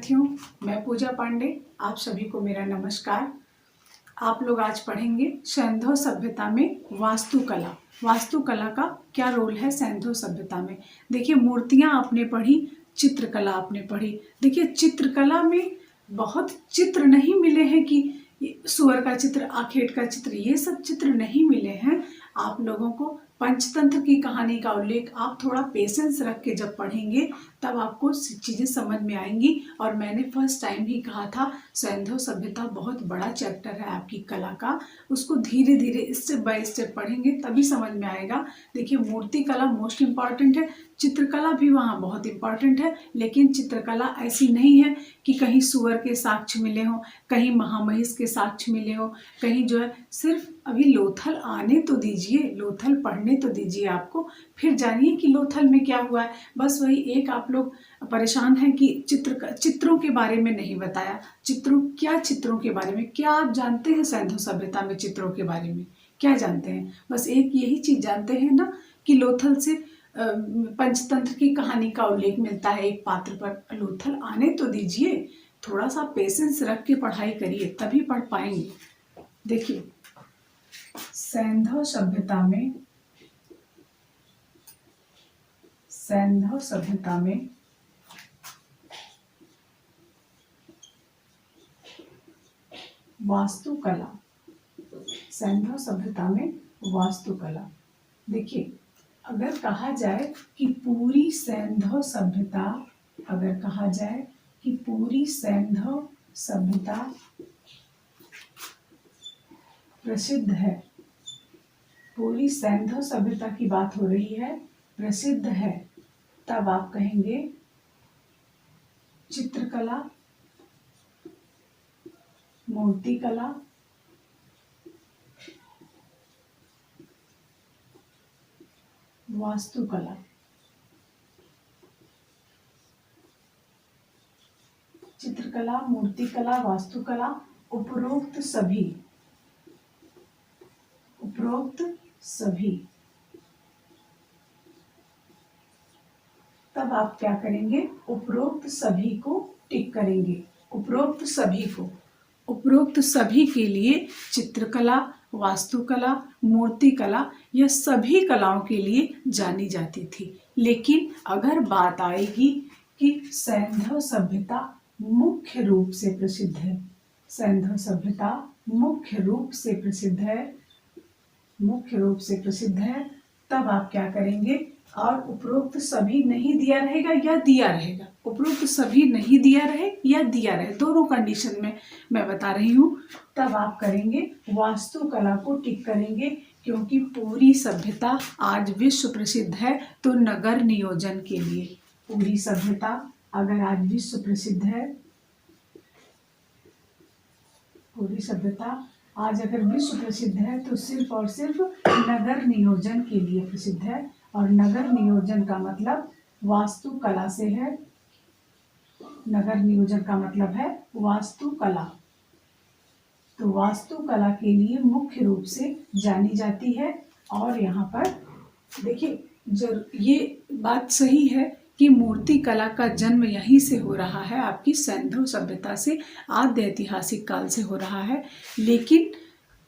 विद्यार्थियों, मैं पूजा पांडे, आप सभी को मेरा नमस्कार। आप लोग आज पढ़ेंगे सैंधव सभ्यता में वास्तुकला। वास्तुकला का क्या रोल है सैंधव सभ्यता में। देखिए, मूर्तियां आपने पढ़ी, चित्रकला आपने पढ़ी। देखिए, चित्रकला में बहुत चित्र नहीं मिले हैं कि सुअर का चित्र, आखेट का चित्र, ये सब चित्र नहीं मिले हैं। आप लोगों को पंचतंत्र की कहानी का उल्लेख आप थोड़ा पेशेंस रख के जब पढ़ेंगे तब आपको चीज़ें समझ में आएंगी। और मैंने फर्स्ट टाइम ही कहा था सैंधव सभ्यता बहुत बड़ा चैप्टर है आपकी कला का, उसको धीरे धीरे स्टेप बाय स्टेप पढ़ेंगे तभी समझ में आएगा। देखिए, मूर्ति कला मोस्ट इम्पॉर्टेंट है, चित्रकला भी वहाँ बहुत इम्पॉर्टेंट है, लेकिन चित्रकला ऐसी नहीं है कि कहीं सुअर के साक्ष्य मिले हों, कहीं महामहिष के साक्ष्य मिले हों, कहीं जो है सिर्फ अभी लोथल आने तो दीजिए, लोथल पढ़ने तो दीजिए आपको, फिर जानिए कि लोथल में क्या हुआ है। बस वही एक आप लोग परेशान हैं कि चित्रों के बारे में नहीं बताया। चित्रों के बारे में क्या आप जानते हैं? सैंधव सभ्यता में चित्रों के बारे में क्या जानते हैं? बस एक यही चीज जानते हैं ना कि लोथल से पंचतंत्र की कहानी का उल्लेख मिलता है एक पात्र पर। लोथल आने तो दीजिए, थोड़ा सा पेशेंस रख के पढ़ाई करिए तभी पढ़ पाएंगे। देखिए, सैंधव सभ्यता में वास्तुकला, सैंधव सभ्यता में वास्तुकला। देखिए, अगर कहा जाए कि पूरी सैंधव सभ्यता, अगर कहा जाए कि पूरी सैंधव सभ्यता प्रसिद्ध है, पूरी सैंधव सभ्यता की बात हो रही है, प्रसिद्ध है, तब आप कहेंगे चित्रकला, मूर्तिकला, वास्तुकला। चित्रकला, मूर्तिकला, वास्तुकला, उपरोक्त सभी, तब आप क्या करेंगे? उपरोक्त सभी को टिक करेंगे। उपरोक्त सभी के लिए चित्रकला, वास्तुकला, मूर्तिकला, यह सभी कलाओं के लिए जानी जाती थी। लेकिन अगर बात आएगी कि सैंधव सभ्यता मुख्य रूप से प्रसिद्ध है, सैंधव सभ्यता मुख्य रूप से प्रसिद्ध है, तब आप क्या करेंगे? और उपरोक्त सभी नहीं दिया रहेगा या दिया रहेगा, उपरोक्त सभी नहीं दिया रहे या दिया रहे, दोनों कंडीशन में मैं बता रही हूँ। तब आप करेंगे वास्तुकला को टिक करेंगे, क्योंकि पूरी सभ्यता आज विश्व प्रसिद्ध है। तो नगर नियोजन के लिए पूरी सभ्यता अगर आज विश्व प्रसिद्ध है, पूरी सभ्यता आज अगर विश्व प्रसिद्ध है तो सिर्फ और सिर्फ नगर नियोजन के लिए प्रसिद्ध है। और नगर नियोजन का मतलब वास्तुकला से है। नगर नियोजन का मतलब है वास्तुकला। तो वास्तुकला के लिए मुख्य रूप से जानी जाती है। और यहाँ पर देखिए, ये बात सही है कि मूर्ति कला का जन्म यहीं से हो रहा है, आपकी सैंधव सभ्यता से, आद्य ऐतिहासिक काल से हो रहा है। लेकिन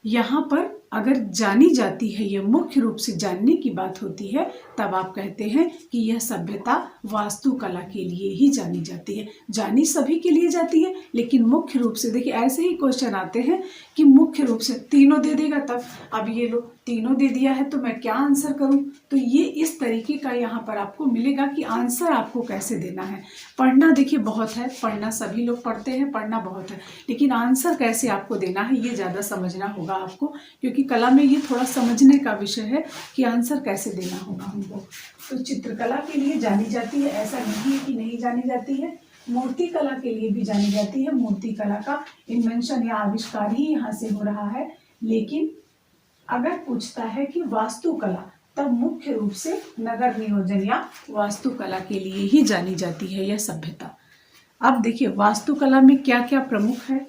यहाँ पर अगर जानी जाती है, यह मुख्य रूप से जानने की बात होती है, तब आप कहते हैं कि यह सभ्यता वास्तुकला के लिए ही जानी जाती है। जानी सभी के लिए जाती है, लेकिन मुख्य रूप से, देखिए ऐसे ही क्वेश्चन आते हैं कि मुख्य रूप से तीनों दे देगा, तब अब ये लो तीनों दे दिया है तो मैं क्या आंसर करूं? तो ये इस तरीके का यहाँ पर आपको मिलेगा कि आंसर आपको कैसे देना है। पढ़ना देखिए बहुत है, पढ़ना सभी लोग पढ़ते हैं, पढ़ना बहुत है, लेकिन आंसर कैसे आपको देना है ये ज़्यादा समझना होगा आपको, क्योंकि कला में ये थोड़ा समझने का विषय है कि आंसर कैसे देना होगा हमको। तो चित्रकला के लिए जानी जाती है, ऐसा नहीं है कि नहीं जानी जाती है। मूर्ति कला के लिए भी जानी जाती है। मूर्ति कला का इन्वेंशन या आविष्कार ही यहाँ से हो रहा है। लेकिन अगर पूछता है कि वास्तुकला, तब मुख्य रूप से नगर नियोजन या वास्तुकला के लिए ही जानी जाती है यह सभ्यता। अब देखिए, वास्तुकला में क्या क्या प्रमुख है।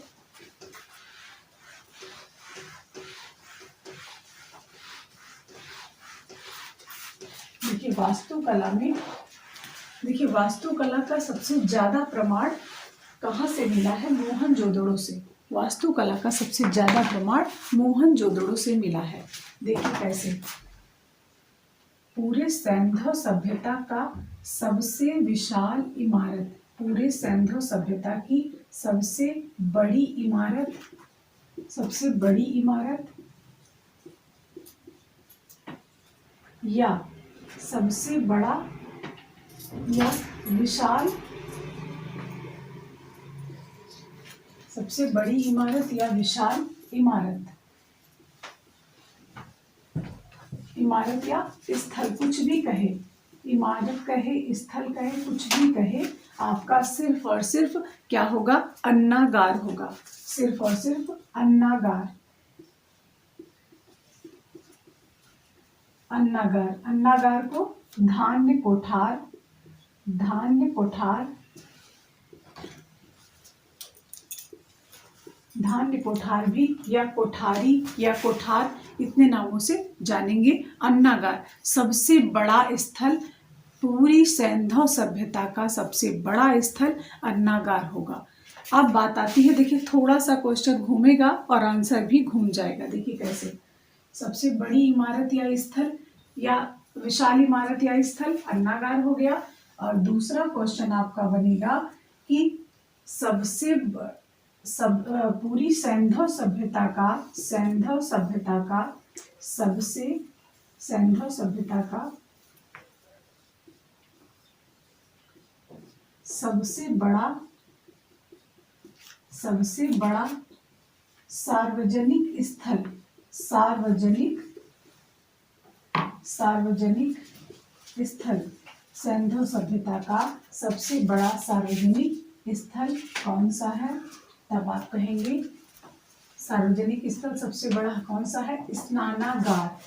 देखिए, वास्तुकला का सबसे ज्यादा प्रमाण कहाँ से मिला है? मोहनजोदड़ो से। वास्तुकला का सबसे ज्यादा प्रमाण मोहनजोदड़ो से मिला है। देखिए कैसे। पूरे सैंधव सभ्यता का सबसे विशाल इमारत, पूरे सैंधव सभ्यता की सबसे बड़ी इमारत, सबसे बड़ी इमारत या सबसे बड़ा या विशाल, सबसे बड़ी इमारत या विशाल इमारत, इमारत या स्थल, कुछ भी कहे, इमारत कहे, स्थल कहे, कुछ भी कहे, आपका सिर्फ और सिर्फ क्या होगा? अन्नागार होगा। सिर्फ और सिर्फ अन्नागार। अन्नागार, अन्नागार को धान्य कोठार, धान्य कोठार, धान्य कोठार भी या कोठारी या कोठार इतने नामों से जानेंगे। अन्नागार सबसे बड़ा स्थल, पूरी सैंधव सभ्यता का सबसे बड़ा स्थल अन्नागार होगा। अब बात आती है, देखिए थोड़ा सा क्वेश्चन घूमेगा और आंसर भी घूम जाएगा। देखिए कैसे। सबसे बड़ी इमारत या स्थल या विशाल इमारत या स्थल अन्नागार हो गया। और दूसरा क्वेश्चन आपका बनेगा कि पूरी सैंधव सभ्यता का, सैंधव सभ्यता का सबसे, सैंधव सभ्यता का सबसे बड़ा, सबसे बड़ा सार्वजनिक स्थल, सार्वजनिक, सार्वजनिक स्थल, सैंधव सभ्यता का सबसे बड़ा सार्वजनिक स्थल कौन सा है? तब आप कहेंगे सार्वजनिक स्थल सबसे बड़ा कौन सा है? स्नानागार,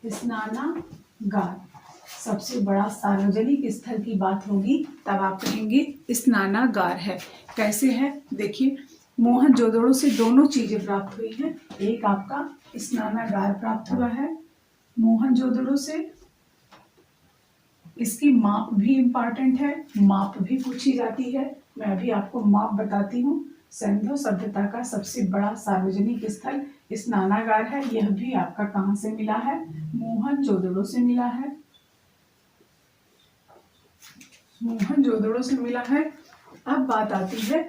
स्नानागार सबसे बड़ा सार्वजनिक स्थल की बात होगी तब आप कहेंगे स्नानागार है। कैसे है? देखिए मोहनजोदड़ो से दोनों चीजें प्राप्त हुई हैं। एक आपका स्नानागार प्राप्त हुआ है मोहनजोदड़ो से। इसकी माप भी इम्पॉर्टेंट है, माप भी पूछी जाती है। मैं अभी आपको माप बताती हूँ। सैंधव सभ्यता का सबसे बड़ा सार्वजनिक स्थल स्नानागार है। यह भी आपका कहाँ से मिला है? मोहनजोदड़ो से मिला है, मोहनजोदड़ो से मिला है। अब बात आती है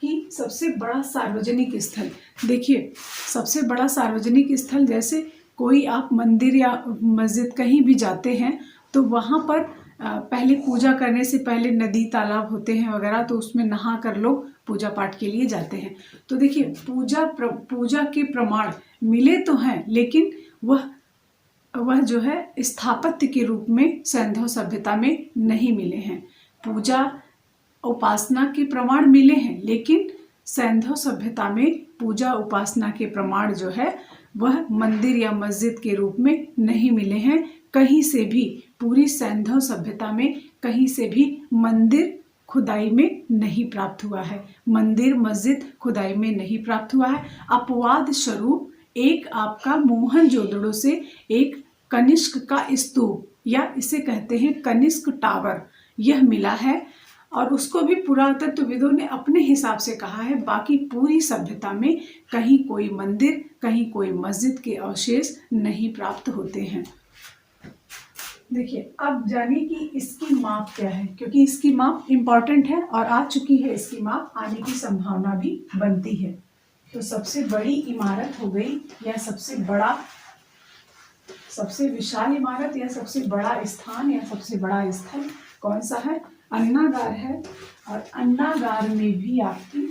कि सबसे बड़ा सार्वजनिक स्थल। देखिए सबसे बड़ा सार्वजनिक स्थल, जैसे कोई आप मंदिर या मस्जिद कहीं भी जाते हैं तो वहाँ पर पहले पूजा करने से पहले नदी तालाब होते हैं वगैरह, तो उसमें नहा कर लोग पूजा पाठ के लिए जाते हैं। तो देखिए पूजा के प्रमाण मिले तो हैं, लेकिन वह जो है स्थापत्य के रूप में सैंधव सभ्यता में नहीं मिले हैं। पूजा उपासना के प्रमाण मिले हैं, लेकिन सैंधव सभ्यता में पूजा उपासना के प्रमाण जो है वह मंदिर या मस्जिद के रूप में नहीं मिले हैं। कहीं से भी पूरी सैंधव सभ्यता में कहीं से भी मंदिर खुदाई में नहीं प्राप्त हुआ है, मंदिर मस्जिद खुदाई में नहीं प्राप्त हुआ है। अपवाद स्वरूप एक आपका मोहनजोदड़ो से एक कनिष्क का स्तूप या इसे कहते हैं कनिष्क टावर, यह मिला है। और उसको भी पुरातत्वविदों ने अपने हिसाब से कहा है। बाकी पूरी सभ्यता में कहीं कोई मंदिर, कहीं कोई मस्जिद के अवशेष नहीं प्राप्त होते हैं। देखिए अब जानिए कि इसकी माप क्या है, क्योंकि इसकी माप इम्पॉर्टेंट है और आ चुकी है। इसकी माप आने की संभावना भी बनती है। तो सबसे बड़ी इमारत हो गई या सबसे बड़ा, सबसे विशाल इमारत या सबसे बड़ा स्थान या सबसे बड़ा स्थल कौन सा है? अन्नागार है। और अन्नागार में भी आपकी,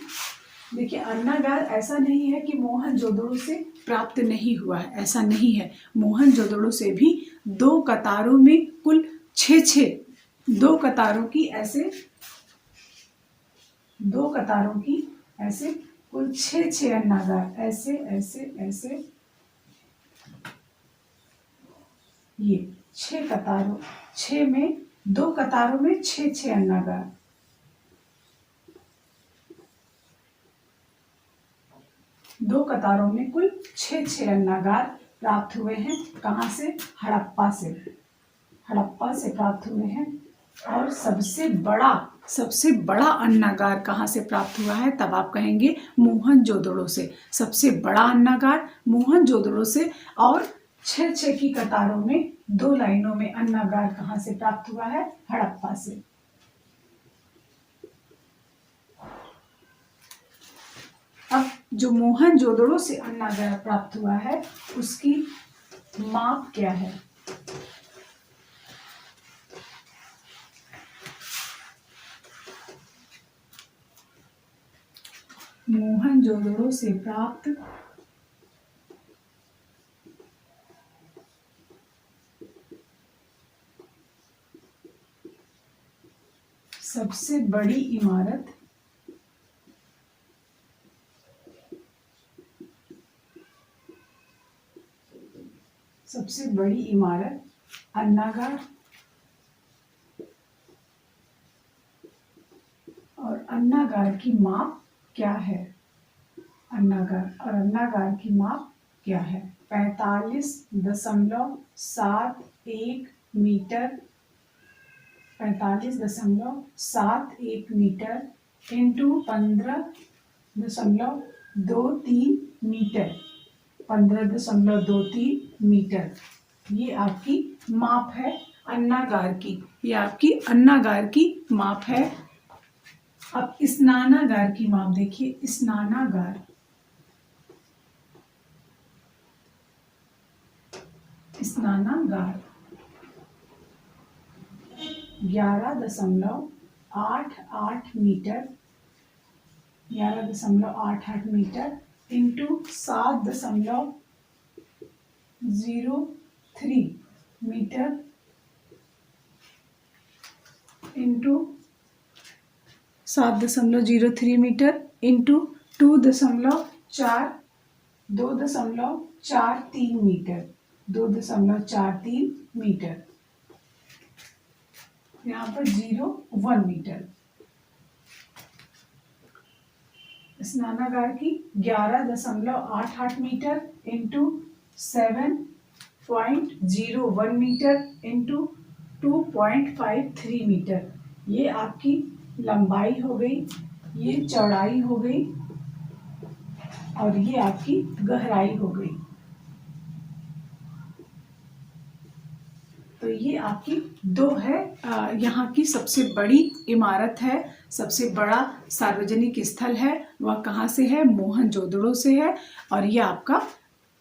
देखिए अन्नागार ऐसा नहीं है कि मोहनजोदड़ो से प्राप्त नहीं हुआ है, ऐसा नहीं है। मोहनजोदड़ो से भी दो कतारों में कुल 6 दो कतारों की ऐसे, दो कतारों की ऐसे कुल 6 अन्नागार, ऐसे ऐसे ऐसे, ये 6 कतारों, 6 में दो कतारों में 6 अन्नागार, दो कतारों में कुल 6 अन्नागार प्राप्त हुए हैं। कहाँ से? हड़प्पा से, हड़प्पा से प्राप्त हुए हैं। और सबसे बड़ा सबसे बड़ा अन्नागार कहाँ से प्राप्त हुआ है, तब आप कहेंगे मोहनजोदड़ो से। सबसे बड़ा अन्नागार मोहनजोदड़ो से। और 6-6 की कतारों में 2 लाइनों में अन्नागार कहाँ से प्राप्त हुआ है, हड़प्पा से। अब जो मोहनजोदड़ो से अन्नागार प्राप्त हुआ है उसकी माप क्या है? मोहनजोदड़ो से प्राप्त सबसे बड़ी इमारत अन्नागार। और अन्नागार की माप क्या है? अन्नागार की माप क्या है? 45.71 metre. 45.71 metre into 15.23 metre. 15.23 metre, ये आपकी माप है अन्नागार की। ये आपकी अन्नागार की माप है। अब स्नानागार की माप देखिए। स्नानागार 11.88 metre. 11.88 metre into 7.03 metre into 7.03 metre into 2.43 metre. 2.43 metre, यहाँ पर 0.1 मीटर। स्नानागार की 11.88 metre into 7.01 metre into 2.53 metre, ये आपकी लंबाई हो गई, ये चौड़ाई हो गई और ये आपकी गहराई हो गई। तो ये आपकी 2 है। यहाँ की सबसे बड़ी इमारत है, सबसे बड़ा सार्वजनिक स्थल है, वह कहाँ से है? मोहनजोदड़ो से है। और ये आपका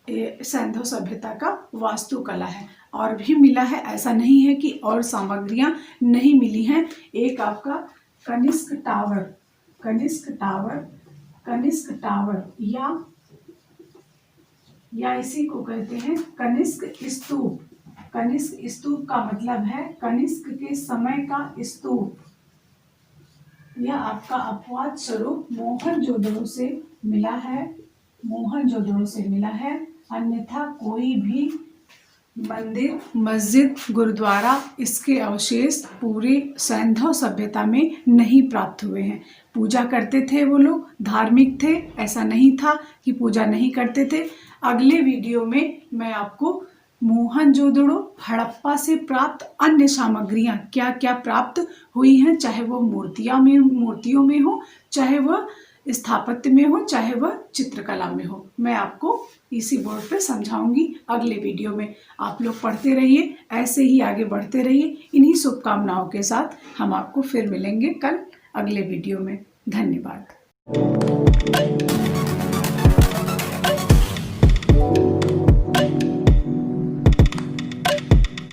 सिंधु सभ्यता का वास्तुकला है। और भी मिला है, ऐसा नहीं है कि और सामग्रियां नहीं मिली हैं। एक आपका कनिष्क टावर या इसी को कहते हैं कनिष्क स्तूप। कनिष्क स्तूप का मतलब है कनिष्क के समय का स्तूप। यह आपका अपवाद स्वरूप मोहनजोदड़ो से मिला है। अन्यथा कोई भी मंदिर, मस्जिद, गुरुद्वारा, इसके अवशेष पूरे सिंधु सभ्यता में नहीं प्राप्त हुए हैं। पूजा करते थे वो लोग, धार्मिक थे, ऐसा नहीं था कि पूजा नहीं करते थे। अगले वीडियो में मैं आपको मोहनजोदड़ो हड़प्पा से प्राप्त अन्य सामग्रियां क्या क्या प्राप्त हुई हैं, चाहे वो मूर्तियों में हो, चाहे वह स्थापत्य में हो, चाहे वह चित्रकला में हो, मैं आपको इसी बोर्ड पे समझाऊंगी अगले वीडियो में। आप लोग पढ़ते रहिए, ऐसे ही आगे बढ़ते रहिए। इन्हीं शुभकामनाओं के साथ हम आपको फिर मिलेंगे कल अगले वीडियो में। धन्यवाद।